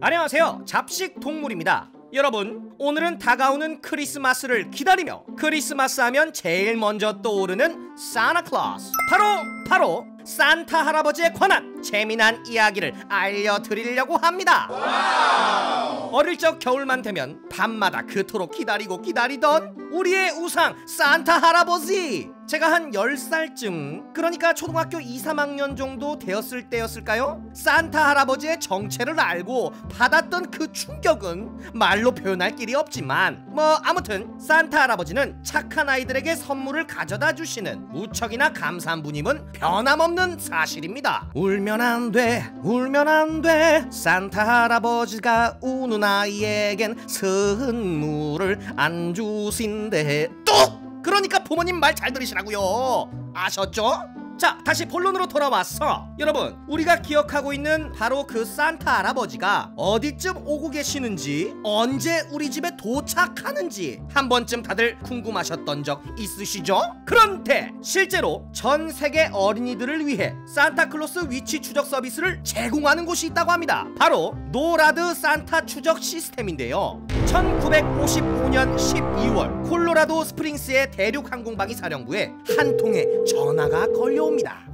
안녕하세요, 잡식 동물입니다. 여러분, 오늘은 다가오는 크리스마스를 기다리며 크리스마스 하면 제일 먼저 떠오르는 산타클로스, 바로 산타 할아버지에 관한 재미난 이야기를 알려드리려고 합니다. 어릴 적 겨울만 되면 밤마다 그토록 기다리던 우리의 우상 산타 할아버지. 제가 한 10살쯤, 그러니까 초등학교 2, 3학년 정도 되었을 때였을까요? 산타 할아버지의 정체를 알고 받았던 그 충격은 말로 표현할 길이 없지만, 아무튼 산타 할아버지는 착한 아이들에게 선물을 가져다 주시는 무척이나 감사한 분임은 변함없는 사실입니다. 울면 안 돼 산타 할아버지가 우는 아이에겐 선물을 안 주신대. 뚝! 그러니까 부모님 말 잘 들으시라고요. 아셨죠? 자, 다시 본론으로 돌아왔어. 여러분, 우리가 기억하고 있는 바로 그 산타 할아버지가 어디쯤 오고 계시는지, 언제 우리 집에 도착하는지 한 번쯤 다들 궁금하셨던 적 있으시죠? 그런데 실제로 전 세계 어린이들을 위해 산타클로스 위치 추적 서비스를 제공하는 곳이 있다고 합니다. 바로 노라드 산타 추적 시스템인데요. 1955년 12월 콜로라도 스프링스의 대륙 항공방위 사령부에 한 통의 전화가 걸려옵니다.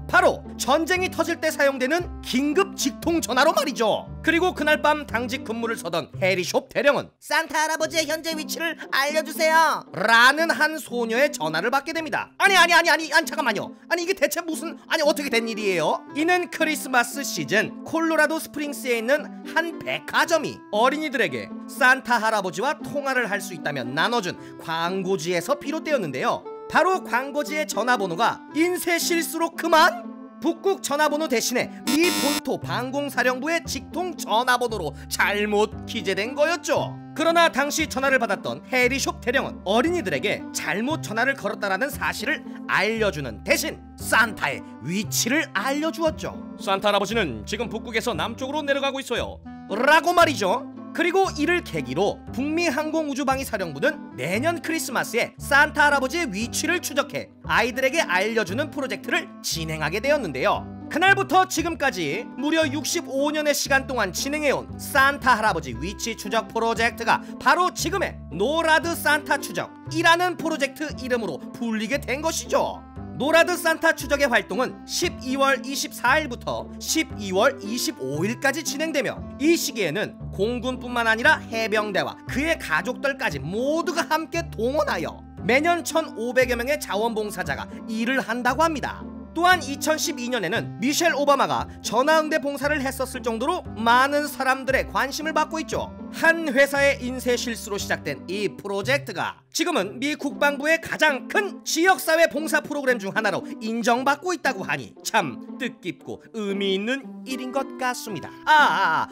바로 전쟁이 터질 때 사용되는 긴급 직통 전화로 말이죠. 그리고 그날 밤 당직 근무를 서던 해리숍 대령은 산타 할아버지의 현재 위치를 알려주세요 라는 한 소녀의 전화를 받게 됩니다. 아니 잠깐만요. 아니 이게 대체 무슨, 어떻게 된 일이에요? 이는 크리스마스 시즌 콜로라도 스프링스에 있는 한 백화점이 어린이들에게 산타 할아버지와 통화를 할 수 있다면 나눠준 광고지에서 비롯되었는데요. 바로 광고지의 전화번호가 인쇄 실수로 그만 북극 전화번호 대신에 미 본토 방공사령부의 직통 전화번호로 잘못 기재된 거였죠. 그러나 당시 전화를 받았던 해리숍 대령은 어린이들에게 잘못 전화를 걸었다라는 사실을 알려주는 대신 산타의 위치를 알려주었죠. 산타 할아버지는 지금 북극에서 남쪽으로 내려가고 있어요 라고 말이죠. 그리고 이를 계기로 북미 항공우주방위 사령부는 내년 크리스마스에 산타 할아버지의 위치를 추적해 아이들에게 알려주는 프로젝트를 진행하게 되었는데요. 그날부터 지금까지 무려 65년의 시간 동안 진행해온 산타 할아버지 위치 추적 프로젝트가 바로 지금의 노라드 산타 추적이라는 프로젝트 이름으로 불리게 된 것이죠. 노라드 산타 추적의 활동은 12월 24일부터 12월 25일까지 진행되며, 이 시기에는 공군뿐만 아니라 해병대와 그의 가족들까지 모두가 함께 동원하여 매년 1,500여 명의 자원봉사자가 일을 한다고 합니다. 또한 2012년에는 미셸 오바마가 전화응대 봉사를 했었을 정도로 많은 사람들의 관심을 받고 있죠. 한 회사의 인쇄 실수로 시작된 이 프로젝트가 지금은 미 국방부의 가장 큰 지역사회 봉사 프로그램 중 하나로 인정받고 있다고 하니 참 뜻깊고 의미 있는 일인 것 같습니다.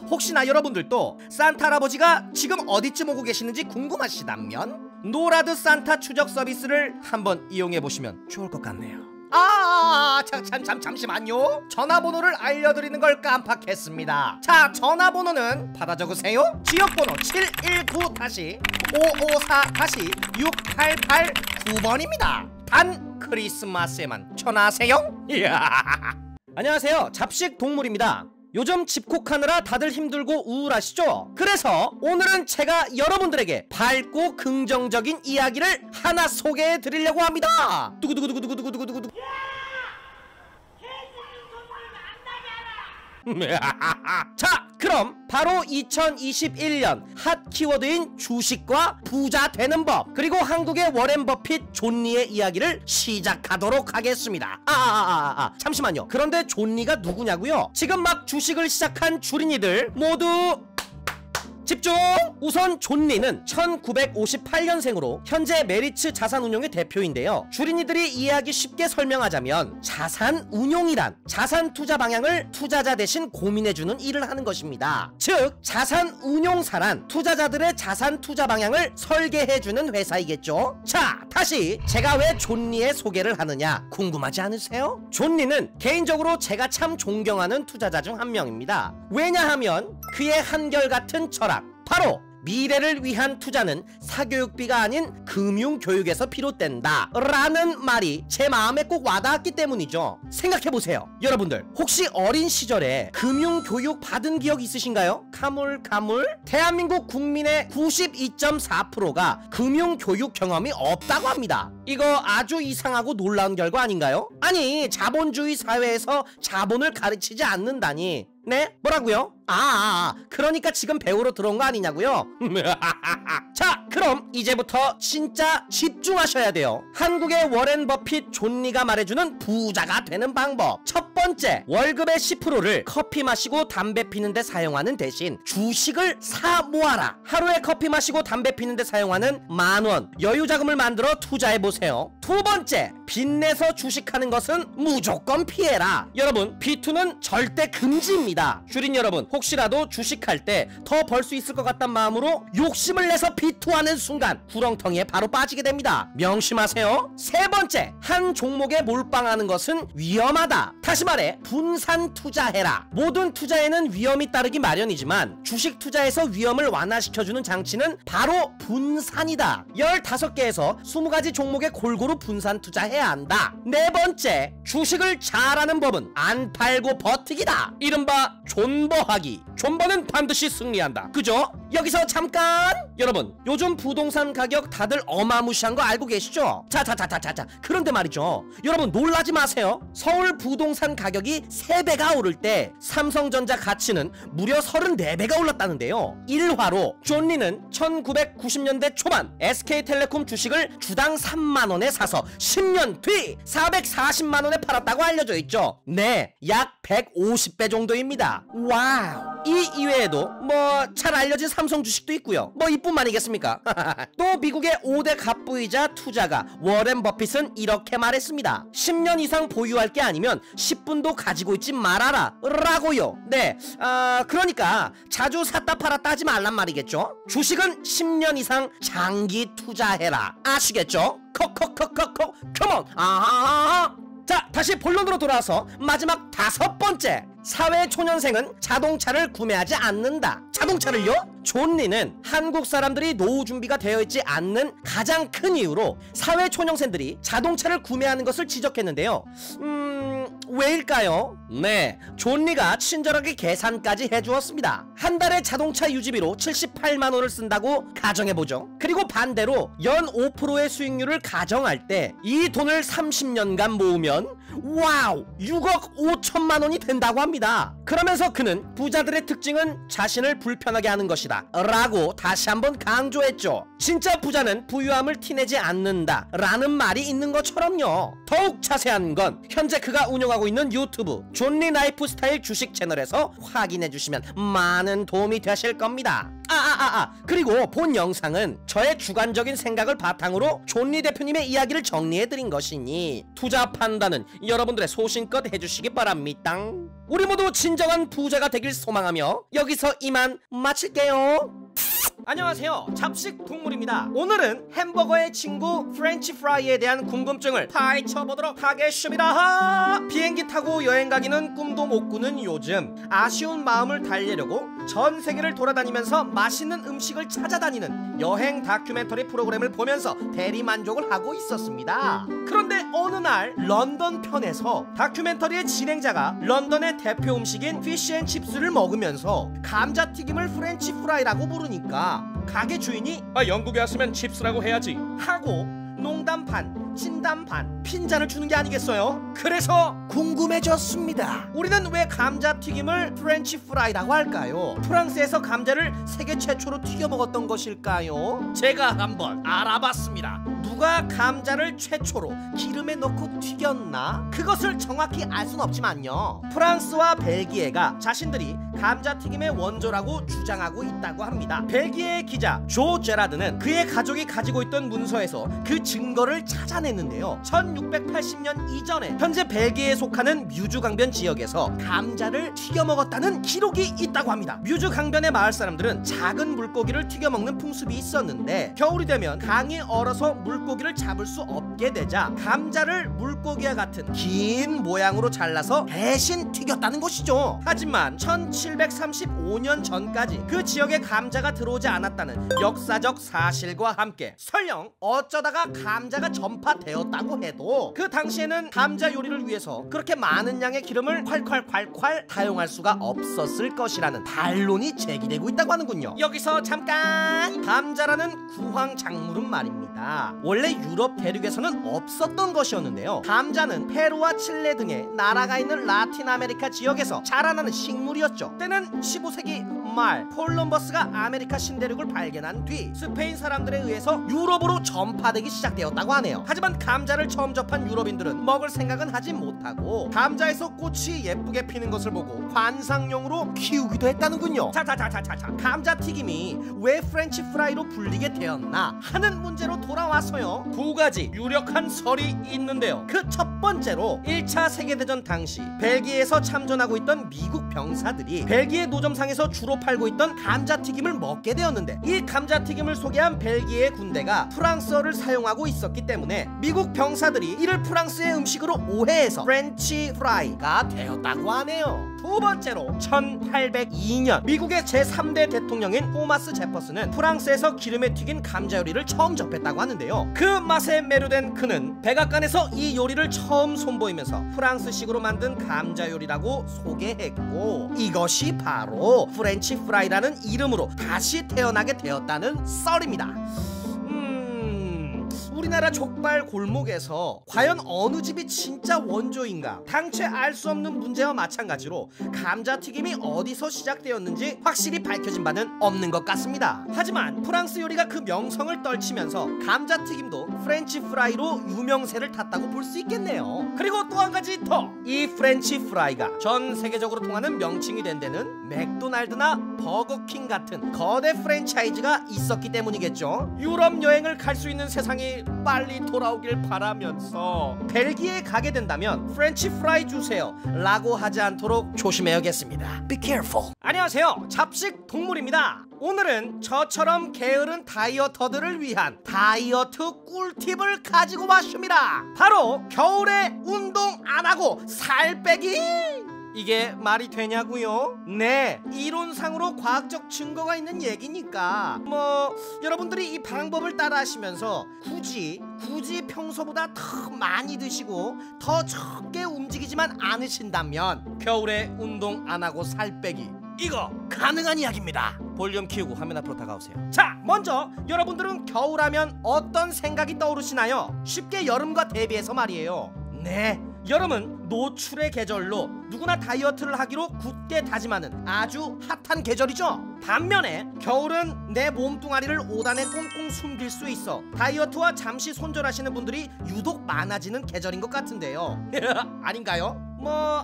혹시나 여러분들도 산타 할아버지가 지금 어디쯤 오고 계시는지 궁금하시다면 노라드 산타 추적 서비스를 한번 이용해보시면 좋을 것 같네요. 잠시만요. 전화번호를 알려드리는 걸 깜빡했습니다. 자, 전화번호는 받아 적으세요. 지역번호 719-554-6889번입니다 단 크리스마스에만 전화하세요. 안녕하세요, 잡식 동물입니다. 요즘 집콕하느라 다들 힘들고 우울하시죠? 그래서 오늘은 제가 여러분들에게 밝고 긍정적인 이야기를 하나 소개해 드리려고 합니다. 두구두구두구두구두구두구. 자, 그럼 바로 2021년 핫 키워드인 주식과 부자 되는 법, 그리고 한국의 워렌 버핏 존리의 이야기를 시작하도록 하겠습니다. 잠시만요. 그런데 존리가 누구냐고요? 지금 막 주식을 시작한 주린이들 모두 집중! 우선 존리는 1958년생으로 현재 메리츠 자산운용의 대표인데요. 주린이들이 이해하기 쉽게 설명하자면 자산운용이란 자산 투자 방향을 투자자 대신 고민해주는 일을 하는 것입니다. 즉 자산운용사란 투자자들의 자산 투자 방향을 설계해주는 회사이겠죠. 자, 다시 제가 왜 존리의 소개를 하느냐 궁금하지 않으세요? 존리는 개인적으로 제가 참 존경하는 투자자 중 한 명입니다. 왜냐하면 그의 한결같은 철학, 바로 미래를 위한 투자는 사교육비가 아닌 금융교육에서 비롯된다 라는 말이 제 마음에 꼭 와닿았기 때문이죠. 생각해보세요. 여러분들 혹시 어린 시절에 금융교육 받은 기억 있으신가요? 가물? 대한민국 국민의 92.4%가 금융교육 경험이 없다고 합니다. 이거 아주 이상하고 놀라운 결과 아닌가요? 아니, 자본주의 사회에서 자본을 가르치지 않는다니. 네? 뭐라고요? 그러니까 지금 배우러 들어온 거 아니냐고요? 자, 그럼 이제부터 진짜 집중하셔야 돼요. 한국의 워렌 버핏 존리가 말해주는 부자가 되는 방법. 첫 번째, 월급의 10%를 커피 마시고 담배 피는데 사용하는 대신 주식을 사 모아라. 하루에 커피 마시고 담배 피는데 사용하는 10,000원 여유자금을 만들어 투자해보세요. 두 번째, 빚내서 주식하는 것은 무조건 피해라. 여러분, B2는 절대 금지입니다. 주린 여러분, 혹시라도 주식할 때 더 벌 수 있을 것 같단 마음으로 욕심을 내서 비투하는 순간 구렁텅이에 바로 빠지게 됩니다. 명심하세요. 세 번째, 한 종목에 몰빵하는 것은 위험하다. 다시 말해 분산 투자해라. 모든 투자에는 위험이 따르기 마련이지만 주식 투자에서 위험을 완화시켜주는 장치는 바로 분산이다. 15개에서 20가지 종목에 골고루 분산 투자해야 한다. 네 번째, 주식을 잘하는 법은 안 팔고 버티기다. 이른바 존버하기. 존버는 반드시 승리한다. 그죠? 여기서 잠깐! 여러분, 요즘 부동산 가격 다들 어마무시한 거 알고 계시죠? 자, 그런데 말이죠, 여러분 놀라지 마세요. 서울 부동산 가격이 3배가 오를 때 삼성전자 가치는 무려 34배가 올랐다는데요. 일화로 존리는 1990년대 초반 SK텔레콤 주식을 주당 3만원에 사서 10년 뒤 440만원에 팔았다고 알려져 있죠. 네, 약 150배 정도입니다. 와우. 이 이외에도 뭐 잘 알려진 삼성 주식도 있고요. 뭐 이뿐만이겠습니까? 또 미국의 5대 갑부이자 투자가 워렌 버핏은 이렇게 말했습니다. 10년 이상 보유할 게 아니면 10분도 가지고 있지 말아라 라고요. 네, 그러니까 자주 샀다 팔았다 하지 말란 말이겠죠. 주식은 10년 이상 장기 투자해라. 아시겠죠? 컴온. 자, 다시 본론으로 돌아와서 마지막 5번째, 사회초년생은 자동차를 구매하지 않는다. 자동차를요? 존리는 한국 사람들이 노후 준비가 되어 있지 않는 가장 큰 이유로 사회초년생들이 자동차를 구매하는 것을 지적했는데요. 왜일까요? 네, 존리가 친절하게 계산까지 해주었습니다. 한 달에 자동차 유지비로 78만원을 쓴다고 가정해보죠. 그리고 반대로 연 5%의 수익률을 가정할 때 이 돈을 30년간 모으면 와우, 6억 5천만원이 된다고 합니다. 그러면서 그는 부자들의 특징은 자신을 불편하게 하는 것이다 라고 다시 한번 강조했죠. 진짜 부자는 부유함을 티내지 않는다 라는 말이 있는 것처럼요. 더욱 자세한 건 현재 그가 운영하고 있는 유튜브 존리 라이프 스타일 주식 채널에서 확인해 주시면 많은 도움이 되실 겁니다. 그리고 본 영상은 저의 주관적인 생각을 바탕으로 존리 대표님의 이야기를 정리해드린 것이니 투자 판단은 여러분들의 소신껏 해주시기 바랍니다. 우리 모두 진정한 부자가 되길 소망하며 여기서 이만 마칠게요. 안녕하세요, 잡식 동물입니다. 오늘은 햄버거의 친구 프렌치 프라이에 대한 궁금증을 파헤쳐보도록 하겠습니다. 비행기 타고 여행 가기는 꿈도 못 꾸는 요즘, 아쉬운 마음을 달래려고 전 세계를 돌아다니면서 맛있는 음식을 찾아다니는 여행 다큐멘터리 프로그램을 보면서 대리만족을 하고 있었습니다. 그런데 어느 날 런던 편에서 다큐멘터리의 진행자가 런던의 대표 음식인 피쉬앤칩스를 먹으면서 감자튀김을 프렌치 프라이라고 부르니까 가게 주인이 영국에 왔으면 칩스라고 해야지 하고 농담 반 진담 반 핀잔을 주는 게 아니겠어요? 그래서 궁금해졌습니다. 우리는 왜 감자튀김을 프렌치 프라이라고 할까요? 프랑스에서 감자를 세계 최초로 튀겨 먹었던 것일까요? 제가 한번 알아봤습니다. 누가 감자를 최초로 기름에 넣고 튀겼나? 그것을 정확히 알 순 없지만요, 프랑스와 벨기에가 자신들이 감자튀김의 원조라고 주장하고 있다고 합니다. 벨기에의 기자 조 제라드는 그의 가족이 가지고 있던 문서에서 그 증거를 찾아냈는데요. 1680년 이전에 현재 벨기에에 속하는 뮤주 강변 지역에서 감자를 튀겨 먹었다는 기록이 있다고 합니다. 뮤주 강변의 마을 사람들은 작은 물고기를 튀겨 먹는 풍습이 있었는데 겨울이 되면 강이 얼어서 물고기를 잡을 수 없게 되자 감자를 물 물고기와 같은 긴 모양으로 잘라서 대신 튀겼다는 것이죠. 하지만 1735년 전까지 그 지역에 감자가 들어오지 않았다는 역사적 사실과 함께 설령 어쩌다가 감자가 전파되었다고 해도 그 당시에는 감자 요리를 위해서 그렇게 많은 양의 기름을 콸콸콸콸 사용할 수가 없었을 것이라는 반론이 제기되고 있다고 하는군요. 여기서 잠깐! 감자라는 구황 작물은 말입니다, 원래 유럽 대륙에서는 없었던 것이었는데요. 감자는 페루와 칠레 등의 나라가 있는 라틴 아메리카 지역에서 자라나는 식물이었죠. 때는 15세기 말 콜럼버스가 아메리카 신대륙을 발견한 뒤 스페인 사람들에 의해서 유럽으로 전파되기 시작되었다고 하네요. 하지만 감자를 처음 접한 유럽인들은 먹을 생각은 하지 못하고 감자에서 꽃이 예쁘게 피는 것을 보고 관상용으로 키우기도 했다는군요. 자자자자자자, 감자튀김이 왜 프렌치 프라이로 불리게 되었나 하는 문제로 돌아와서요, 두 가지 유력한 설이 있는데요. 그 첫 번째로 1차 세계대전 당시 벨기에에서 참전하고 있던 미국 병사들이 벨기에 노점상에서 주로 팔고 있던 감자튀김을 먹게 되었는데, 이 감자튀김을 소개한 벨기에 군대가 프랑스어를 사용하고 있었기 때문에 미국 병사들이 이를 프랑스의 음식으로 오해해서 프렌치 프라이가 되었다고 하네요. 두 번째로 1802년 미국의 제3대 대통령인 토마스 제퍼슨은 프랑스에서 기름에 튀긴 감자 요리를 처음 접했다고 하는데요. 그 맛에 매료된 그는 백악관에서 이 요리를 처음 선보이면서 프랑스식으로 만든 감자 요리라고 소개했고, 이것이 바로 프렌치 프라이라는 이름으로 다시 태어나게 되었다는 썰입니다. 우리나라 족발 골목에서 과연 어느 집이 진짜 원조인가 당최 알 수 없는 문제와 마찬가지로 감자튀김이 어디서 시작되었는지 확실히 밝혀진 바는 없는 것 같습니다. 하지만 프랑스 요리가 그 명성을 떨치면서 감자튀김도 프렌치 프라이로 유명세를 탔다고 볼 수 있겠네요. 그리고 또 한 가지 더, 이 프렌치 프라이가 전 세계적으로 통하는 명칭이 된 데는 맥도날드나 버거킹 같은 거대 프랜차이즈가 있었기 때문이겠죠. 유럽 여행을 갈 수 있는 세상이 빨리 돌아오길 바라면서 벨기에에 가게 된다면 프렌치 프라이 주세요 라고 하지 않도록 조심해야겠습니다. Be careful. 안녕하세요, 잡식 동물입니다. 오늘은 저처럼 게으른 다이어터들을 위한 다이어트 꿀팁을 가지고 왔습니다. 바로 겨울에 운동 안하고 살 빼기! 이게 말이 되냐고요? 네, 이론상으로 과학적 증거가 있는 얘기니까 여러분들이 이 방법을 따라 하시면서 굳이 평소보다 더 많이 드시고 더 적게 움직이지만 않으신다면 겨울에 운동 안하고 살 빼기, 이거 가능한 이야기입니다. 볼륨 키우고 화면 앞으로 다가오세요. 자, 먼저 여러분들은 겨울하면 어떤 생각이 떠오르시나요? 쉽게 여름과 대비해서 말이에요. 네, 여름은 노출의 계절로 누구나 다이어트를 하기로 굳게 다짐하는 아주 핫한 계절이죠. 반면에 겨울은 내 몸뚱아리를 5단에 꽁꽁 숨길 수 있어 다이어트와 잠시 손절하시는 분들이 유독 많아지는 계절인 것 같은데요. 아닌가요?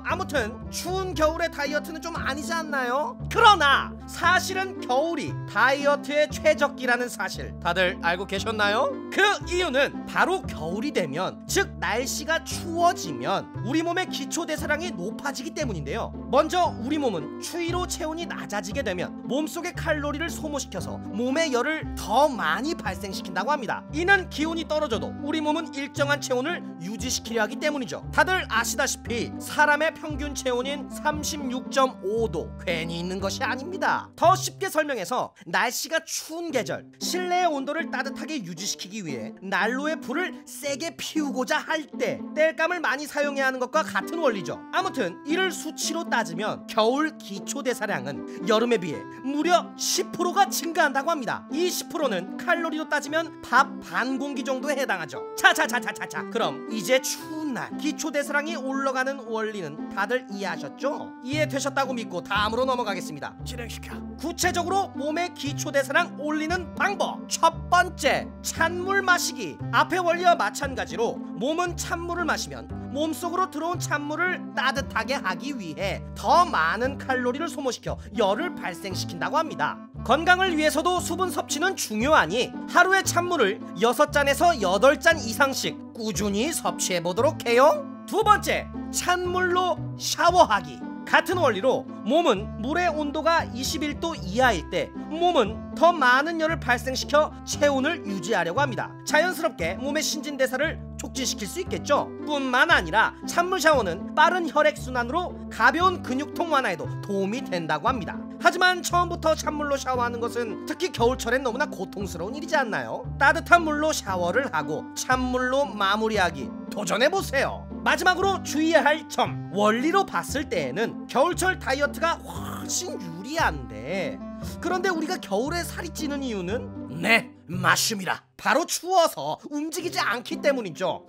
아무튼 추운 겨울의 다이어트는 좀 아니지 않나요? 그러나 사실은 겨울이 다이어트의 최적기라는 사실 다들 알고 계셨나요? 그 이유는 바로 겨울이 되면, 즉 날씨가 추워지면 우리 몸의 기초대사량이 높아지기 때문인데요. 먼저 우리 몸은 추위로 체온이 낮아지게 되면 몸속의 칼로리를 소모시켜서 몸의 열을 더 많이 발생시킨다고 합니다. 이는 기온이 떨어져도 우리 몸은 일정한 체온을 유지시키려 하기 때문이죠. 다들 아시다시피 사람의 평균 체온인 36.5도 괜히 있는 것이 아닙니다. 더 쉽게 설명해서 날씨가 추운 계절, 실내의 온도를 따뜻하게 유지시키기 위해 난로의 불을 세게 피우고자 할 때 땔감을 많이 사용해야 하는 것과 같은 원리죠. 아무튼 이를 수치로 따지면 겨울 기초대사량은 여름에 비해 무려 10%가 증가한다고 합니다. 이 10%는 칼로리로 따지면 밥 반 공기 정도에 해당하죠. 자자자자자자, 그럼 이제 추운 날 기초대사량이 올라가는 원리는 다들 이해하셨죠? 이해되셨다고 믿고 다음으로 넘어가겠습니다. 진행시켜. 구체적으로 몸의 기초대사량 올리는 방법, 첫 번째, 찬물 마시기. 앞의 원리와 마찬가지로 몸은 찬물을 마시면 몸속으로 들어온 찬물을 따뜻하게 하기 위해 더 많은 칼로리를 소모시켜 열을 발생시킨다고 합니다. 건강을 위해서도 수분 섭취는 중요하니 하루에 찬물을 6잔에서 8잔 이상씩 꾸준히 섭취해보도록 해요. 두 번째, 찬물로 샤워하기. 같은 원리로 몸은 물의 온도가 21도 이하일 때 몸은 더 많은 열을 발생시켜 체온을 유지하려고 합니다. 자연스럽게 몸의 신진대사를 촉진시킬 수 있겠죠. 뿐만 아니라 찬물 샤워는 빠른 혈액순환으로 가벼운 근육통 완화에도 도움이 된다고 합니다. 하지만 처음부터 찬물로 샤워하는 것은 특히 겨울철엔 너무나 고통스러운 일이지 않나요? 따뜻한 물로 샤워를 하고 찬물로 마무리하기 도전해보세요. 마지막으로 주의해야 할 점, 원리로 봤을 때에는 겨울철 다이어트가 훨씬 유리한데, 그런데 우리가 겨울에 살이 찌는 이유는 네, 맞습니다. 바로 추워서 움직이지 않기 때문이죠.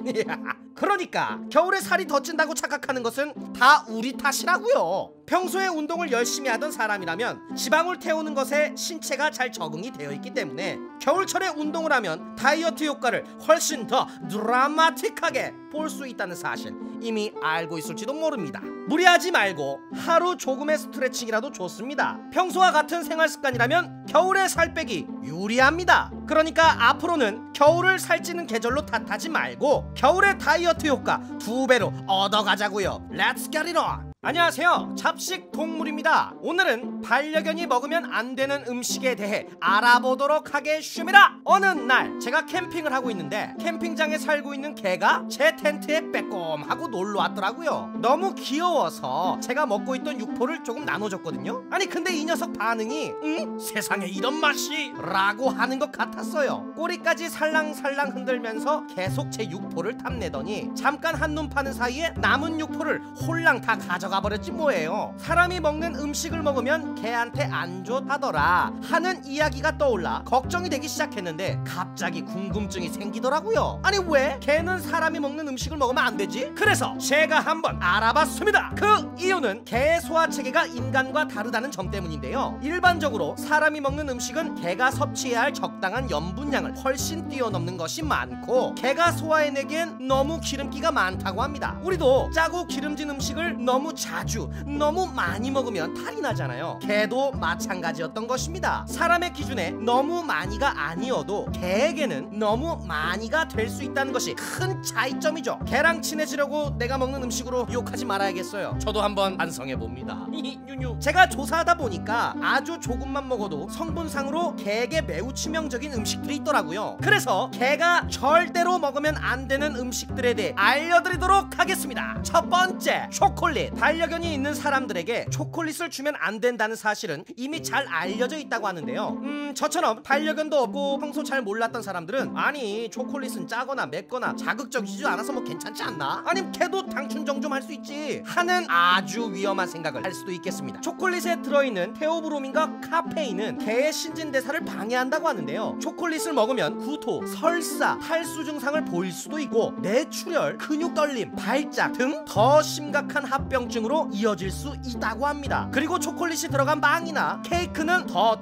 그러니까 겨울에 살이 더 찐다고 착각하는 것은 다 우리 탓이라고요. 평소에 운동을 열심히 하던 사람이라면 지방을 태우는 것에 신체가 잘 적응이 되어 있기 때문에 겨울철에 운동을 하면 다이어트 효과를 훨씬 더 드라마틱하게 볼 수 있다는 사실 이미 알고 있을지도 모릅니다. 무리하지 말고 하루 조금의 스트레칭이라도 좋습니다. 평소와 같은 생활 습관이라면 겨울에 살 빼기 유리합니다. 그러니까 앞으로는 겨울을 살찌는 계절로 탓하지 말고 겨울의 다이어트 효과 2배로 얻어가자고요. Let's get it on! 안녕하세요, 잡식 동물입니다. 오늘은 반려견이 먹으면 안 되는 음식에 대해 알아보도록 하겠습니다. 어느 날 제가 캠핑을 하고 있는데 캠핑장에 살고 있는 개가 제 텐트에 빼꼼하고 놀러 왔더라고요. 너무 귀여워서 제가 먹고 있던 육포를 조금 나눠줬거든요. 아니 근데 이 녀석 반응이 세상에 이런 맛이? 라고 하는 것 같았어요. 꼬리까지 살랑살랑 흔들면서 계속 제 육포를 탐내더니 잠깐 한눈 파는 사이에 남은 육포를 홀랑 다 가져가 버렸지 뭐예요. 사람이 먹는 음식을 먹으면 개한테 안 좋다더라 하는 이야기가 떠올라 걱정이 되기 시작했는데 갑자기 궁금증이 생기더라고요. 아니 왜 개는 사람이 먹는 음식을 먹으면 안 되지? 그래서 제가 한번 알아봤습니다. 그 이유는 개의 소화체계가 인간과 다르다는 점 때문인데요. 일반적으로 사람이 먹는 음식은 개가 섭취해야 할 적당한 염분량을 훨씬 뛰어넘는 것이 많고 개가 소화해내기엔 너무 기름기가 많다고 합니다. 우리도 짜고 기름진 음식을 너무 자주 너무 많이 먹으면 탈이 나잖아요. 개도 마찬가지였던 것입니다. 사람의 기준에 너무 많이가 아니어도 개에게는 너무 많이가 될 수 있다는 것이 큰 차이점이죠. 개랑 친해지려고 내가 먹는 음식으로 욕하지 말아야겠어요. 저도 한번 반성해봅니다. 제가 조사하다 보니까 아주 조금만 먹어도 성분상으로 개에게 매우 치명적인 음식들이 있더라고요. 그래서 개가 절대로 먹으면 안 되는 음식들에 대해 알려드리도록 하겠습니다. 첫 번째, 초콜릿. 반려견이 있는 사람들에게 초콜릿을 주면 안 된다는 사실은 이미 잘 알려져 있다고 하는데요. 저처럼 반려견도 없고 평소 잘 몰랐던 사람들은 아니 초콜릿은 짜거나 맵거나 자극적이지 않아서 뭐 괜찮지 않나? 아니면 걔도 당춘정 좀 할 수 있지 하는 아주 위험한 생각을 할 수도 있겠습니다. 초콜릿에 들어있는 테오브로민과 카페인은 개의 신진대사를 방해한다고 하는데요. 초콜릿을 먹으면 구토, 설사, 탈수 증상을 보일 수도 있고 뇌출혈, 근육 떨림, 발작 등 더 심각한 합병증으로 이어질 수 있다고 합니다. 그리고 초콜릿이 들어간 빵이나 케이크는 더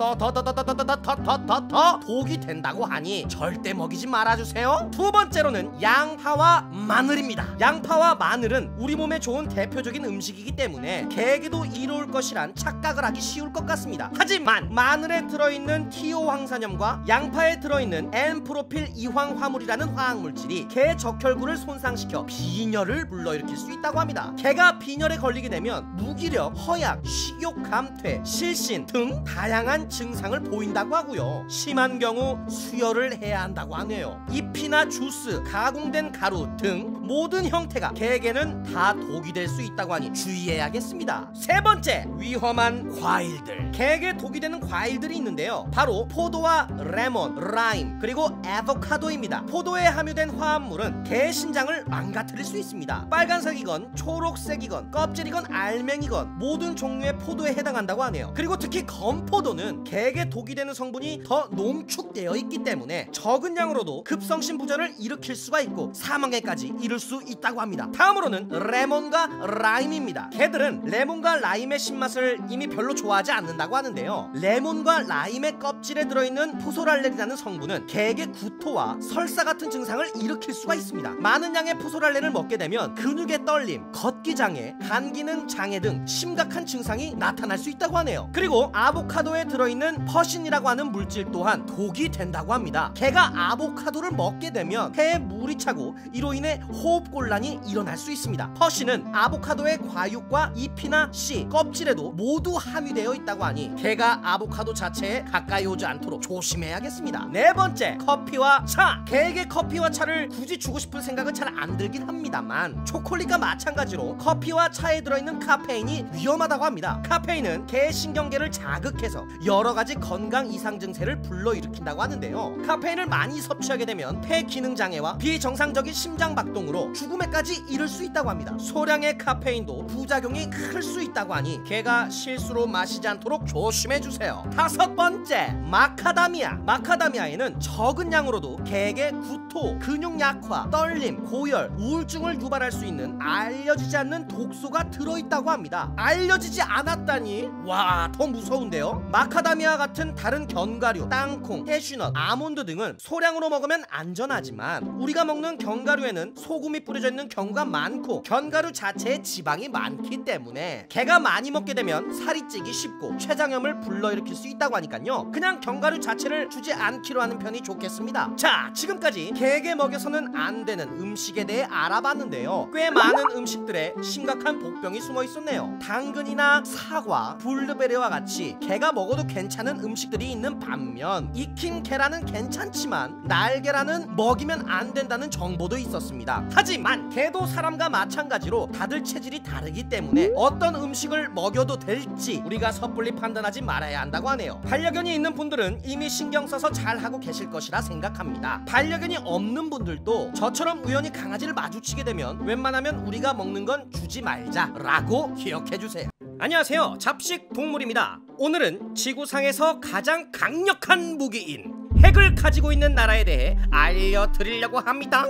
독이 된다고 하니 절대 먹이지 말아주세요. 두 번째로는 양파와 마늘입니다. 양파와 마늘은 우리 몸에 좋은 대표적인 음식이기 때문에 개에게도 이로울 것이란 착각을 하기 쉬울 것 같습니다. 하지만 마늘에 들어있는 티오황산염과 양파에 들어있는 N프로필 이황화물이라는 화학물질이 개 적혈구를 손상시켜 빈혈을 불러일으킬 수 있다고 합니다. 개가 빈혈에 걸리게 되면 무기력, 허약, 식욕 감퇴, 실신 등 다양한 증상을 보인다고 하고요. 심한 경우 수혈을 해야 한다고 하네요. 잎이나 주스, 가공된 가루 등 모든 형태가 개에게는 다 독이 될 수 있다고 하니 주의해야겠습니다. 세 번째, 위험한 과일들. 개에게 독이 되는 과일들이 있는데요. 바로 포도와 레몬, 라임, 그리고 아보카도입니다. 포도에 함유된 화합물은 개의 신장을 망가뜨릴 수 있습니다. 빨간색이건 초록색이건 껍질이건 알맹이건 모든 종류의 포도에 해당한다고 하네요. 그리고 특히 건포도는 개에게 독이 되는 성분이 더 농축되어 있기 때문에 적은 양으로도 급성심 부전을 일으킬 수가 있고 사망에까지 이를 수 있다고 합니다. 다음으로는 레몬과 라임입니다. 개들은 레몬과 라임의 신맛을 이미 별로 좋아하지 않는다고 하는데요. 레몬과 라임의 껍질에 들어있는 포소랄렐이라는 성분은 개에게 구토와 설사 같은 증상을 일으킬 수가 있습니다. 많은 양의 포소랄렐을 먹게 되면 근육의 떨림, 걷기 장애, 간 기능 장애 등 심각한 증상이 나타날 수 있다고 하네요. 그리고 아보카도에 들어있는 퍼신이라고 하는 물질 또한 독이 된다고 합니다. 개가 아보카도를 먹게 되면 폐에 물이 차고 이로 인해 호흡곤란이 일어날 수 있습니다. 퍼시는 아보카도의 과육과 잎이나 씨, 껍질에도 모두 함유되어 있다고 하니 개가 아보카도 자체에 가까이 오지 않도록 조심해야겠습니다. 네 번째, 커피와 차. 개에게 커피와 차를 굳이 주고 싶은 생각은 잘 안 들긴 합니다만 초콜릿과 마찬가지로 커피와 차에 들어있는 카페인이 위험하다고 합니다. 카페인은 개의 신경계를 자극해서 여러가지 건강 이상 증세를 불러일으킨다고 하는데요. 카페인을 많이 섭취하게 되면 폐 기능 장애와 비정상적인 심장 박동으로 죽음에까지 이를 수 있다고 합니다. 소량의 카페인도 부작용이 클 수 있다고 하니 개가 실수로 마시지 않도록 조심해주세요. 다섯 번째, 마카다미아. 마카다미아에는 적은 양으로도 개에게 구토, 근육 약화, 떨림, 고열, 우울증을 유발할 수 있는 알려지지 않는 독소가 들어있다고 합니다. 알려지지 않았다니? 와, 더 무서운데요? 마카다미아 같은 다른 견과류, 땅콩, 캐슈넛, 아몬드 등은 소량으로 먹으면 안전하지만 우리가 먹는 견과류에는 소금이 뿌려져 있는 경우가 많고 견과류 자체에 지방이 많기 때문에 개가 많이 먹게 되면 살이 찌기 쉽고 췌장염을 불러일으킬 수 있다고 하니까요. 그냥 견과류 자체를 주지 않기로 하는 편이 좋겠습니다. 자, 지금까지 개에게 먹여서는 안 되는 음식에 대해 알아봤는데요. 꽤 많은 음식들에 심각한 복병이 숨어 있었네요. 당근이나 사과, 블루베리와 같이 개가 먹어도 괜찮은 음식들이 있는 반면 익힌 계란은 괜찮지만 날계란은 먹이면 안 된다는 정보도 있었습니다. 하지만 개도 사람과 마찬가지로 다들 체질이 다르기 때문에 어떤 음식을 먹여도 될지 우리가 섣불리 판단하지 말아야 한다고 하네요. 반려견이 있는 분들은 이미 신경 써서 잘하고 계실 것이라 생각합니다. 반려견이 없는 분들도 저처럼 우연히 강아지를 마주치게 되면 웬만하면 우리가 먹는 건 주지 말자라고 기억해주세요. 안녕하세요, 잡식 동물입니다. 오늘은 지구상에서 가장 강력한 무기인 핵을 가지고 있는 나라에 대해 알려드리려고 합니다.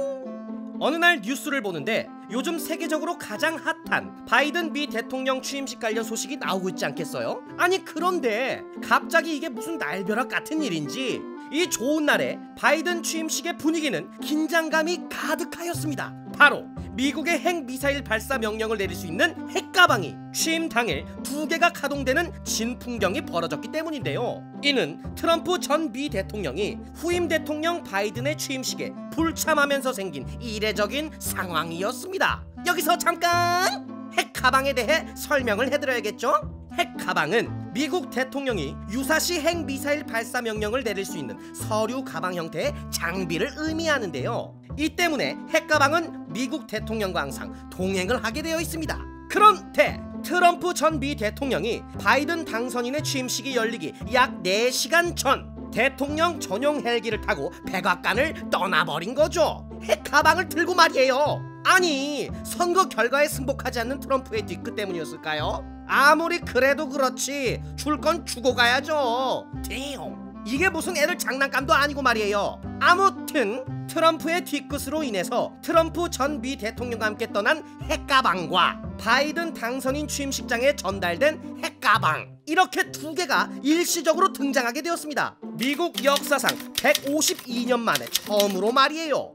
어느 날 뉴스를 보는데 요즘 세계적으로 가장 핫한 바이든 미 대통령 취임식 관련 소식이 나오고 있지 않겠어요? 아니, 그런데 갑자기 이게 무슨 날벼락 같은 일인지 이 좋은 날에 바이든 취임식의 분위기는 긴장감이 가득하였습니다. 바로 미국의 핵미사일 발사 명령을 내릴 수 있는 핵가방이 취임 당일 2개가 가동되는 진풍경이 벌어졌기 때문인데요. 이는 트럼프 전 미 대통령이 후임 대통령 바이든의 취임식에 불참하면서 생긴 이례적인 상황이었습니다. 여기서 잠깐 핵가방에 대해 설명을 해드려야겠죠? 핵가방은 미국 대통령이 유사시 핵미사일 발사 명령을 내릴 수 있는 서류 가방 형태의 장비를 의미하는데요. 이 때문에 핵가방은 미국 대통령과 항상 동행을 하게 되어 있습니다. 그런데 트럼프 전 미 대통령이 바이든 당선인의 취임식이 열리기 약 4시간 전 대통령 전용 헬기를 타고 백악관을 떠나버린 거죠. 핵가방을 들고 말이에요. 아니, 선거 결과에 승복하지 않는 트럼프의 뒤끝 때문이었을까요? 아무리 그래도 그렇지 줄 건 주고 가야죠. damn. 이게 무슨 애들 장난감도 아니고 말이에요. 아무튼 트럼프의 뒤끝으로 인해서 트럼프 전 미 대통령과 함께 떠난 핵가방과 바이든 당선인 취임식장에 전달된 핵가방, 이렇게 2개가 일시적으로 등장하게 되었습니다. 미국 역사상 152년 만에 처음으로 말이에요.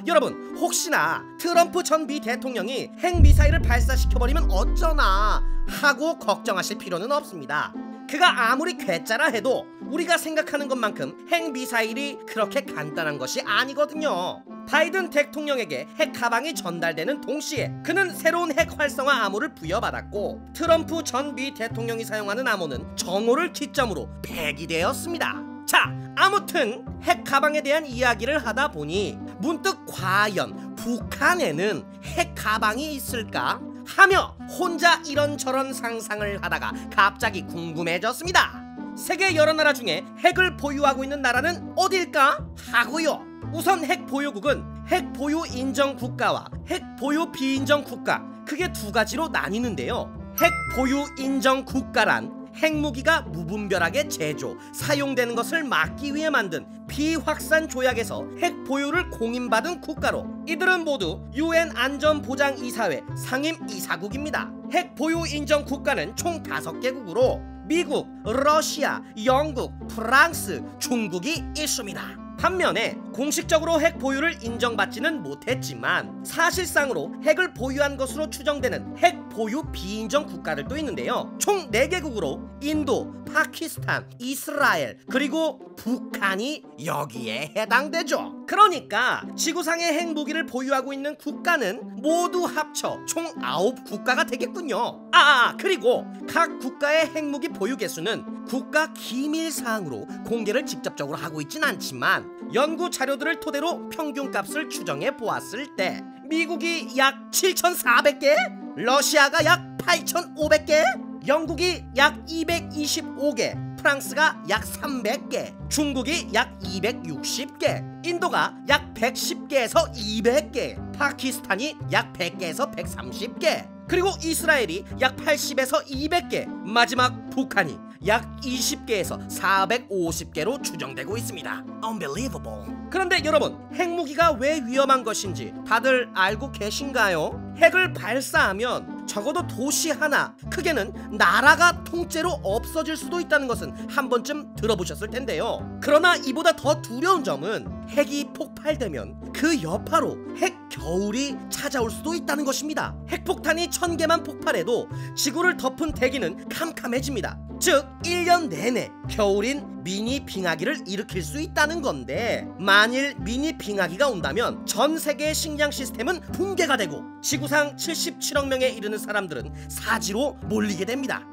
여러분, 혹시나 트럼프 전 미 대통령이 핵미사일을 발사시켜버리면 어쩌나 하고 걱정하실 필요는 없습니다. 그가 아무리 괴짜라 해도 우리가 생각하는 것만큼 핵미사일이 그렇게 간단한 것이 아니거든요. 바이든 대통령에게 핵가방이 전달되는 동시에 그는 새로운 핵 활성화 암호를 부여받았고 트럼프 전 미 대통령이 사용하는 암호는 정오를 기점으로 폐기되었습니다. 자, 아무튼 핵가방에 대한 이야기를 하다 보니 문득 과연 북한에는 핵가방이 있을까 하며 혼자 이런저런 상상을 하다가 갑자기 궁금해졌습니다. 세계 여러 나라 중에 핵을 보유하고 있는 나라는 어딜까 하고요. 우선 핵 보유국은 핵 보유 인정 국가와 핵 보유 비인정 국가, 크게 2가지로 나뉘는데요. 핵 보유 인정 국가란 핵무기가 무분별하게 제조, 사용되는 것을 막기 위해 만든 비확산 조약에서 핵 보유를 공인받은 국가로, 이들은 모두 UN 안전보장이사회 상임이사국입니다. 핵 보유 인정 국가는 총 5개국으로 미국, 러시아, 영국, 프랑스, 중국이 있습니다. 반면에 공식적으로 핵 보유를 인정받지는 못했지만 사실상으로 핵을 보유한 것으로 추정되는 핵 보유 비인정 국가들도 있는데요. 총 4개국으로 인도, 파키스탄, 이스라엘, 그리고 북한이 여기에 해당되죠. 그러니까 지구상의 핵무기를 보유하고 있는 국가는 모두 합쳐 총 9국가가 되겠군요. 그리고 각 국가의 핵무기 보유 개수는 국가 기밀사항으로 공개를 직접적으로 하고 있진 않지만 연구 자료들을 토대로 평균값을 추정해 보았을 때 미국이 약 7,400개, 러시아가 약 8,500개, 영국이 약 225개, 프랑스가 약 300개, 중국이 약 260개, 인도가 약 110개에서 200개, 파키스탄이 약 100개에서 130개, 그리고 이스라엘이 약 80에서 200개, 마지막 북한이 약 20개에서 450개로 추정되고 있습니다. Unbelievable. 그런데 여러분, 핵무기가 왜 위험한 것인지 다들 알고 계신가요? 핵을 발사하면 적어도 도시 하나, 크게는 나라가 통째로 없어질 수도 있다는 것은 한 번쯤 들어보셨을 텐데요. 그러나 이보다 더 두려운 점은 핵이 폭발되면 그 여파로 핵 겨울이 찾아올 수도 있다는 것입니다. 핵폭탄이 1000개만 폭발해도 지구를 덮은 대기는 캄캄해집니다. 즉 1년 내내 겨울인 미니 빙하기를 일으킬 수 있다는 건데, 만일 미니 빙하기가 온다면 전 세계의 식량 시스템은 붕괴가 되고 지구상 77억 명에 이르는 사람들은 사지로 몰리게 됩니다.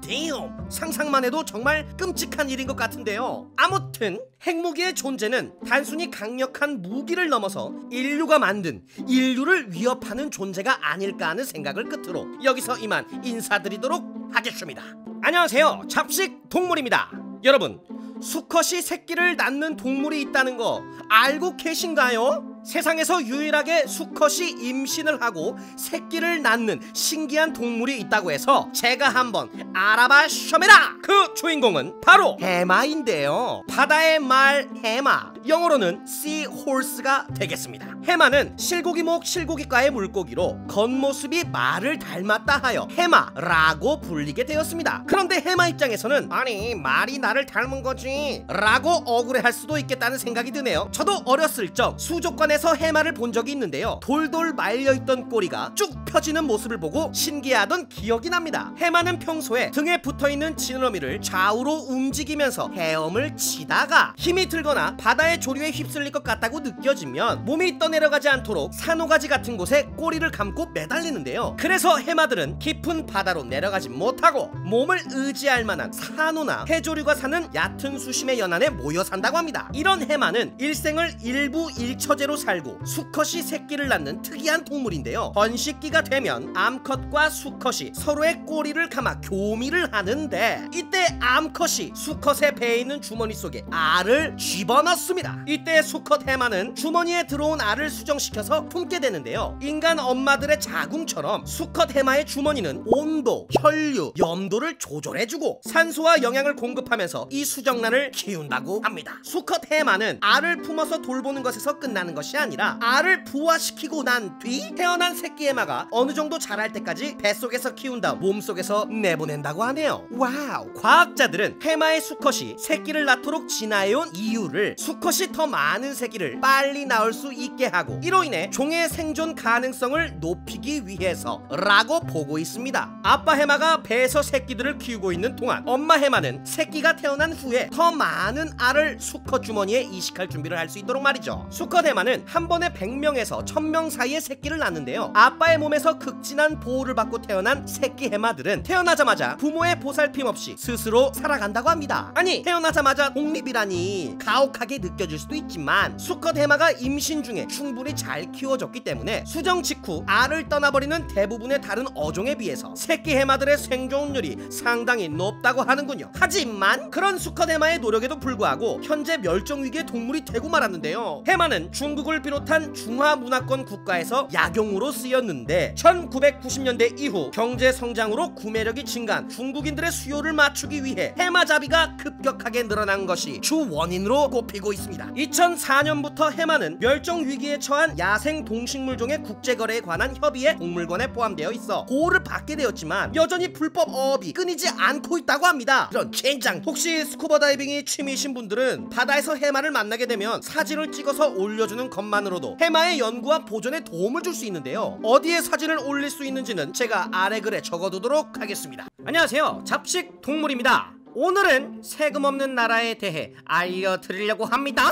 damn. 상상만 해도 정말 끔찍한 일인 것 같은데요. 아무튼 핵무기의 존재는 단순히 강력한 무기를 넘어서 인류가 만든, 인류를 위협하는 존재가 아닐까 하는 생각을 끝으로 여기서 이만 인사드리도록 하겠습니다. 안녕하세요, 잡식 동물입니다. 여러분, 수컷이 새끼를 낳는 동물이 있다는 거 알고 계신가요? 세상에서 유일하게 수컷이 임신을 하고 새끼를 낳는 신기한 동물이 있다고 해서 제가 한번 알아봐 쇼메라! 그 주인공은 바로 해마인데요. 바다의 말 해마, 영어로는 sea horse가 되겠습니다. 해마는 실고기목 실고기과의 물고기로 겉모습이 말을 닮았다 하여 해마라고 불리게 되었습니다. 그런데 해마 입장에서는 아니 말이 나를 닮은 거지 라고 억울해할 수도 있겠다는 생각이 드네요. 저도 어렸을 적 수족관에서 해마를 본 적이 있는데요. 돌돌 말려있던 꼬리가 쭉 펴지는 모습을 보고 신기하던 기억이 납니다. 해마는 평소에 등에 붙어있는 지느러미를 좌우로 움직이면서 헤엄을 치다가 힘이 들거나 바다의 조류에 휩쓸릴 것 같다고 느껴지면 몸이 떠내려가지 않도록 산호가지 같은 곳에 꼬리를 감고 매달리는데요. 그래서 해마들은 깊은 바다로 내려가지 못하고 몸을 의지할 만한 산호나 해조류가 사는 얕은 수심의 연안에 모여 산다고 합니다. 이런 해마는 일생을 일부 일처제로 살고 수컷이 새끼를 낳는 특이한 동물인데요. 번식기가 되면 암컷과 수컷이 서로의 꼬리를 감아 교미를 하는데, 이때 암컷이 수컷의 배에 있는 주머니 속에 알을 집어넣습니다. 이때 수컷 해마는 주머니에 들어온 알을 수정시켜서 품게 되는데요. 인간 엄마들의 자궁처럼 수컷 해마의 주머니는 온도, 혈류, 염도를 조절해주고 산소와 영양을 공급하면서 이 수정란을 키운다고 합니다. 수컷 해마는 알을 품어서 돌보는 것에서 끝나는 것이 아니라 알을 부화시키고 난 뒤 태어난 새끼 해마가 어느 정도 자랄 때까지 뱃속에서 키운 다음 몸속에서 내보낸다고 하네요. 와우. 과학자들은 해마의 수컷이 새끼를 낳도록 진화해온 이유를 수컷이 더 많은 새끼를 빨리 낳을 수 있게 하고 이로 인해 종의 생존 가능성을 높이기 위해서라고 보고 있습니다. 아빠 해마가 배에서 새끼들을 키우고 있는 동안 엄마 해마는 새끼가 태어난 후에 더 많은 알을 수컷 주머니에 이식할 준비를 할 수 있도록 말이죠. 수컷 해마는 한 번에 100명에서 1000명 사이의 새끼를 낳는데요. 아빠의 몸에서 극진한 보호를 받고 태어난 새끼 해마들은 태어나자마자 부모의 보살핌 없이 스스로 살아간다고 합니다. 아니, 태어나자마자 독립이라니 가혹하게 느껴질 수도 있지만 수컷 해마가 임신 중에 충분히 잘 키워졌기 때문에 수정 직후 알을 떠나버리는 대부분의 다른 어종에 비해서 새끼 해마들의 생존율이 상당히 높다고 하는군요. 하지만 그런 수컷 해마의 노력에도 불구하고 현재 멸종위기의 동물이 되고 말았는데요. 해마는 중국어 미국을 비롯한 중화문화권 국가에서 약용으로 쓰였는데 1990년대 이후 경제 성장으로 구매력이 증가한 중국인들의 수요를 맞추기 위해 해마잡이가 급격하게 늘어난 것이 주 원인으로 꼽히고 있습니다. 2004년부터 해마는 멸종 위기에 처한 야생 동식물종의 국제거래에 관한 협의회 동물권에 포함되어 있어 보호를 받게 되었지만 여전히 불법 어업이 끊이지 않고 있다고 합니다. 이런 젠장. 혹시 스쿠버 다이빙이 취미이신 분들은 바다에서 해마를 만나게 되면 사진을 찍어서 올려주는 것만으로도 해마의 연구와 보존에 도움을 줄 수 있는데요. 어디에 사진을 올릴 수 있는지는 제가 아래 글에 적어두도록 하겠습니다. 안녕하세요, 잡식 동물입니다. 오늘은 세금 없는 나라에 대해 알려드리려고 합니다.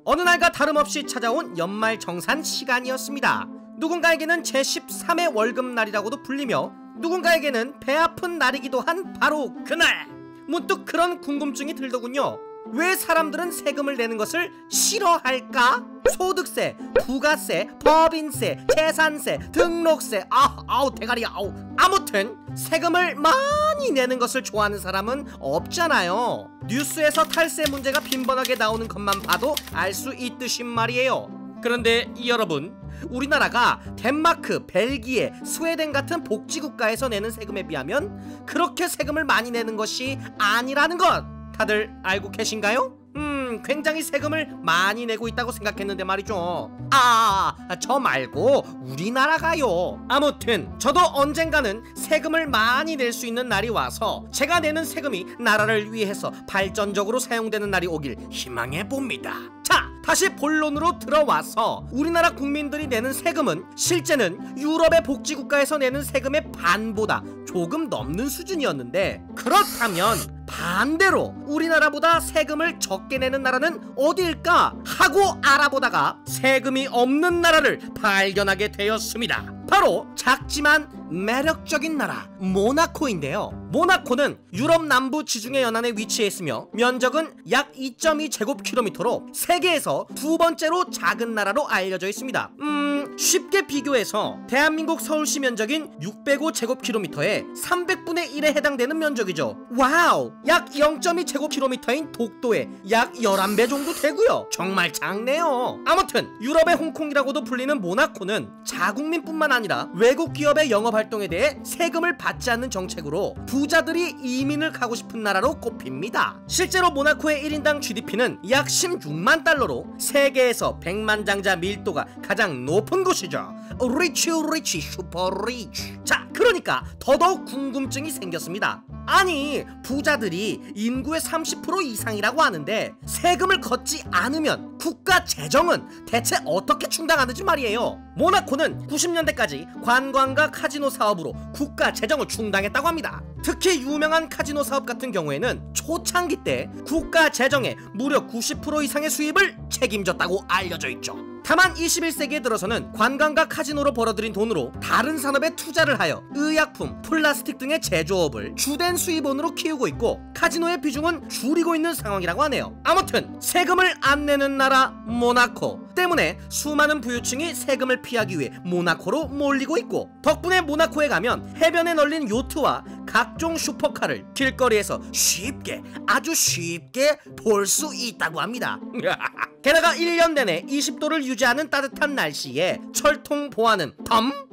어느 날과 다름없이 찾아온 연말정산 시간이었습니다. 누군가에게는 제13의 월급날이라고도 불리며 누군가에게는 배 아픈 날이기도 한 바로 그날, 문득 그런 궁금증이 들더군요. 왜 사람들은 세금을 내는 것을 싫어할까? 소득세, 부가세, 법인세, 재산세, 등록세, 아우 대가리야, 아우. 아무튼 세금을 많이 내는 것을 좋아하는 사람은 없잖아요. 뉴스에서 탈세 문제가 빈번하게 나오는 것만 봐도 알 수 있듯이 말이에요. 그런데 여러분, 우리나라가 덴마크, 벨기에, 스웨덴 같은 복지국가에서 내는 세금에 비하면 그렇게 세금을 많이 내는 것이 아니라는 것 다들 알고 계신가요? 굉장히 세금을 많이 내고 있다고 생각했는데 말이죠. 저 말고 우리나라가요. 아무튼 저도 언젠가는 세금을 많이 낼 수 있는 날이 와서 제가 내는 세금이 나라를 위해서 발전적으로 사용되는 날이 오길 희망해 봅니다. 자, 다시 본론으로 들어와서 우리나라 국민들이 내는 세금은 실제는 유럽의 복지국가에서 내는 세금의 반보다 조금 넘는 수준이었는데, 그렇다면 반대로 우리나라보다 세금을 적게 내는 나라는 어디일까 하고 알아보다가 세금이 없는 나라를 발견하게 되었습니다. 바로 작지만 매력적인 나라 모나코인데요. 모나코는 유럽 남부 지중해 연안에 위치해 있으며 면적은 약 2.2제곱킬로미터로 세계에서 두 번째로 작은 나라로 알려져 있습니다. 쉽게 비교해서 대한민국 서울시 면적인 605제곱킬로미터에 300분의 1에 해당되는 면적이죠. 와우! 약 0.2제곱킬로미터인 독도의 약 11배 정도 되고요. 정말 작네요. 아무튼 유럽의 홍콩이라고도 불리는 모나코는 자국민뿐만 아니라 외국 기업의 영업 활동에 대해 세금을 받지 않는 정책으로 부자들이 이민을 가고 싶은 나라로 꼽힙니다. 실제로 모나코의 1인당 GDP는 약 16만 달러로 세계에서 백만장자 밀도가 가장 높은 곳이죠. 리치 슈퍼 리치. 자, 그러니까 더더욱 궁금증이 생겼습니다. 아니, 부자들이 인구의 30% 이상이라고 하는데 세금을 걷지 않으면 국가 재정은 대체 어떻게 충당하는지 말이에요. 모나코는 90년대까지 관광과 카지노 사업으로 국가 재정을 충당했다고 합니다. 특히 유명한 카지노 사업 같은 경우에는 초창기 때 국가 재정의 무려 90% 이상의 수입을 책임졌다고 알려져 있죠. 다만 21세기에 들어서는 관광과 카지노로 벌어들인 돈으로 다른 산업에 투자를 하여 의약품, 플라스틱 등의 제조업을 주된 수입원으로 키우고 있고 카지노의 비중은 줄이고 있는 상황이라고 하네요. 아무튼 세금을 안 내는 나라 모나코 때문에 수많은 부유층이 세금을 피하기 위해 모나코로 몰리고 있고, 덕분에 모나코에 가면 해변에 널린 요트와 각종 슈퍼카를 길거리에서 쉽게, 아주 쉽게 볼 수 있다고 합니다. 게다가 1년 내내 20도를 유지하는 따뜻한 날씨에 철통 보아는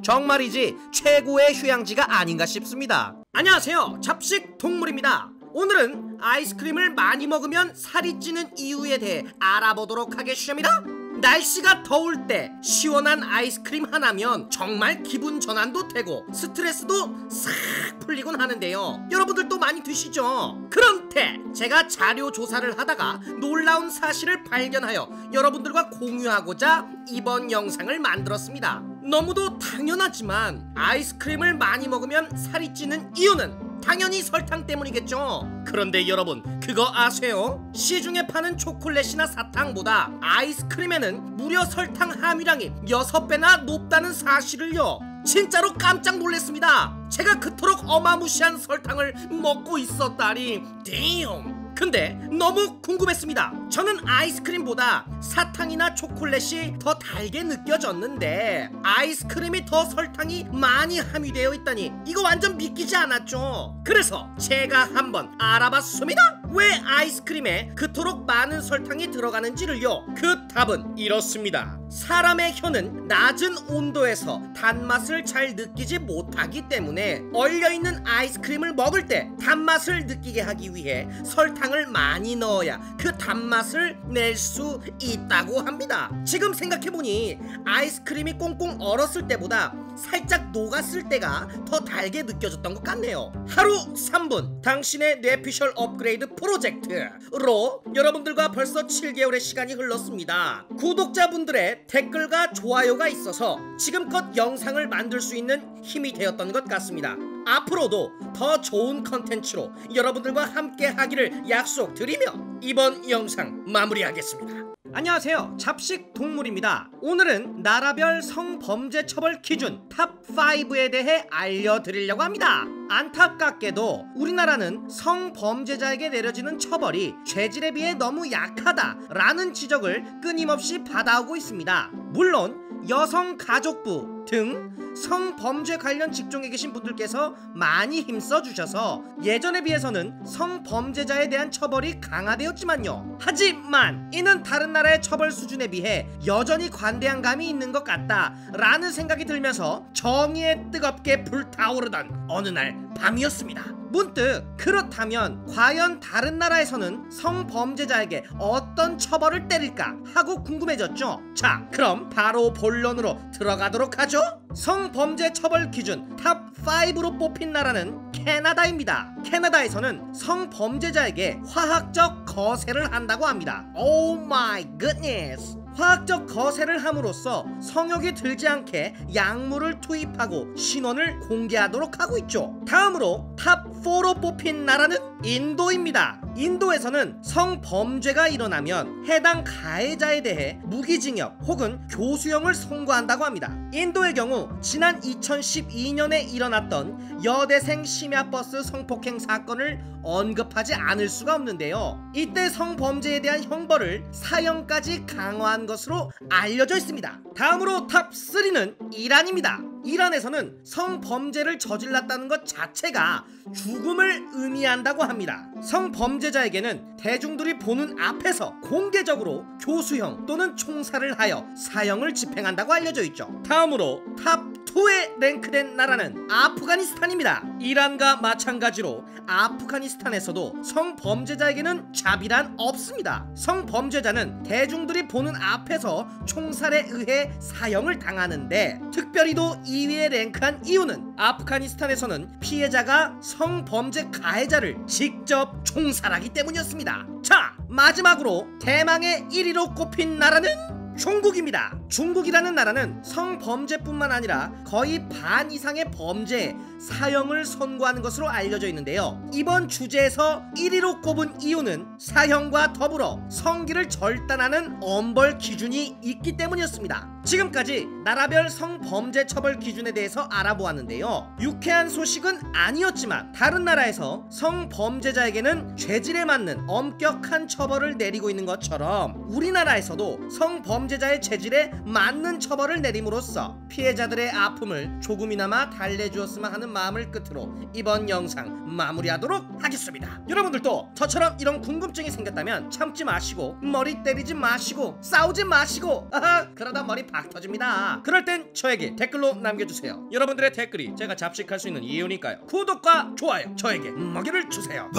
정말이지 최고의 휴양지가 아닌가 싶습니다. 안녕하세요, 잡식 동물입니다. 오늘은 아이스크림을 많이 먹으면 살이 찌는 이유에 대해 알아보도록 하겠습니다. 날씨가 더울 때 시원한 아이스크림 하나면 정말 기분 전환도 되고 스트레스도 싹 풀리곤 하는데요. 여러분들도 많이 드시죠? 그런데 제가 자료 조사를 하다가 놀라운 사실을 발견하여 여러분들과 공유하고자 이번 영상을 만들었습니다. 너무도 당연하지만 아이스크림을 많이 먹으면 살이 찌는 이유는 당연히 설탕 때문이겠죠. 그런데 여러분, 그거 아세요? 시중에 파는 초콜릿이나 사탕보다 아이스크림에는 무려 설탕 함유량이 6배나 높다는 사실을요, 진짜로 깜짝 놀랐습니다. 제가 그토록 어마무시한 설탕을 먹고 있었다니. damn. 근데 너무 궁금했습니다. 저는 아이스크림보다 사탕이나 초콜릿이 더 달게 느껴졌는데 아이스크림이 더 설탕이 많이 함유되어 있다니 이거 완전 믿기지 않았죠. 그래서 제가 한번 알아봤습니다. 왜 아이스크림에 그토록 많은 설탕이 들어가는지를요. 그 답은 이렇습니다. 사람의 혀는 낮은 온도에서 단맛을 잘 느끼지 못하기 때문에 얼려있는 아이스크림을 먹을 때 단맛을 느끼게 하기 위해 설탕을 많이 넣어야 그 단맛을 낼 수 있다고 합니다. 지금 생각해보니 아이스크림이 꽁꽁 얼었을 때보다 살짝 녹았을 때가 더 달게 느껴졌던 것 같네요. 하루 3분 당신의 뇌피셜 업그레이드 프로젝트로 여러분들과 벌써 7개월의 시간이 흘렀습니다. 구독자분들의 댓글과 좋아요가 있어서 지금껏 영상을 만들 수 있는 힘이 되었던 것 같습니다. 앞으로도 더 좋은 컨텐츠로 여러분들과 함께 하기를 약속드리며 이번 영상 마무리하겠습니다. 안녕하세요, 잡식 동물입니다. 오늘은 나라별 성범죄 처벌 기준 탑5에 대해 알려드리려고 합니다. 안타깝게도 우리나라는 성범죄자에게 내려지는 처벌이 죄질에 비해 너무 약하다라는 지적을 끊임없이 받아오고 있습니다. 물론 여성가족부 등 성범죄 관련 직종에 계신 분들께서 많이 힘써주셔서 예전에 비해서는 성범죄자에 대한 처벌이 강화되었지만요, 하지만 이는 다른 나라의 처벌 수준에 비해 여전히 관대한 감이 있는 것 같다라는 생각이 들면서 정의에 뜨겁게 불타오르던 어느 날 밤이었습니다. 문득 그렇다면 과연 다른 나라에서는 성범죄자에게 어떤 처벌을 때릴까 하고 궁금해졌죠. 자, 그럼 바로 본론으로 들어가도록 하죠. 성범죄 처벌 기준 탑5로 뽑힌 나라는 캐나다입니다. 캐나다에서는 성범죄자에게 화학적 거세를 한다고 합니다. 오 마이 굿니스. 화학적 거세를 함으로써 성욕이 들지 않게 약물을 투입하고 신원을 공개하도록 하고 있죠. 다음으로 탑4로 뽑힌 나라는 인도입니다. 인도에서는 성범죄가 일어나면 해당 가해자에 대해 무기징역 혹은 교수형을 선고한다고 합니다. 인도의 경우 지난 2012년에 일어났던 여대생 심야버스 성폭행 사건을 언급하지 않을 수가 없는데요. 이때 성범죄에 대한 형벌을 사형까지 강화한 것으로 알려져 있습니다. 다음으로 탑3는 이란입니다. 이란에서는 성범죄를 저질렀다는 것 자체가 죽음을 의미한다고 합니다. 성범죄자에게는 대중들이 보는 앞에서 공개적으로 교수형 또는 총살을 하여 사형을 집행한다고 알려져 있죠. 다음으로 탑2에 랭크된 나라는 아프가니스탄입니다. 이란과 마찬가지로 아프가니스탄에서도 성범죄자에게는 자비란 없습니다. 성범죄자는 대중들이 보는 앞에서 총살에 의해 사형을 당하는데, 특별히도 2위에 랭크한 이유는 아프가니스탄에서는 피해자가 성범죄 가해자를 직접 총살하기 때문이었습니다. 자, 마지막으로 대망의 1위로 꼽힌 나라는 중국입니다. 중국이라는 나라는 성범죄뿐만 아니라 거의 반 이상의 범죄에 사형을 선고하는 것으로 알려져 있는데요. 이번 주제에서 1위로 꼽은 이유는 사형과 더불어 성기를 절단하는 엄벌 기준이 있기 때문이었습니다. 지금까지 나라별 성범죄 처벌 기준에 대해서 알아보았는데요. 유쾌한 소식은 아니었지만 다른 나라에서 성범죄자에게는 죄질에 맞는 엄격한 처벌을 내리고 있는 것처럼 우리나라에서도 성범죄자의 죄질에 맞는 처벌을 내림으로써 피해자들의 아픔을 조금이나마 달래주었으면 하는 마음을 끝으로 이번 영상 마무리하도록 하겠습니다. 여러분들도 저처럼 이런 궁금증이 생겼다면 참지 마시고, 머리 때리지 마시고, 싸우지 마시고, 그러다 머리 박 터집니다. 그럴 땐 저에게 댓글로 남겨주세요. 여러분들의 댓글이 제가 잡식할 수 있는 이유니까요. 구독과 좋아요 저에게 먹이를 주세요.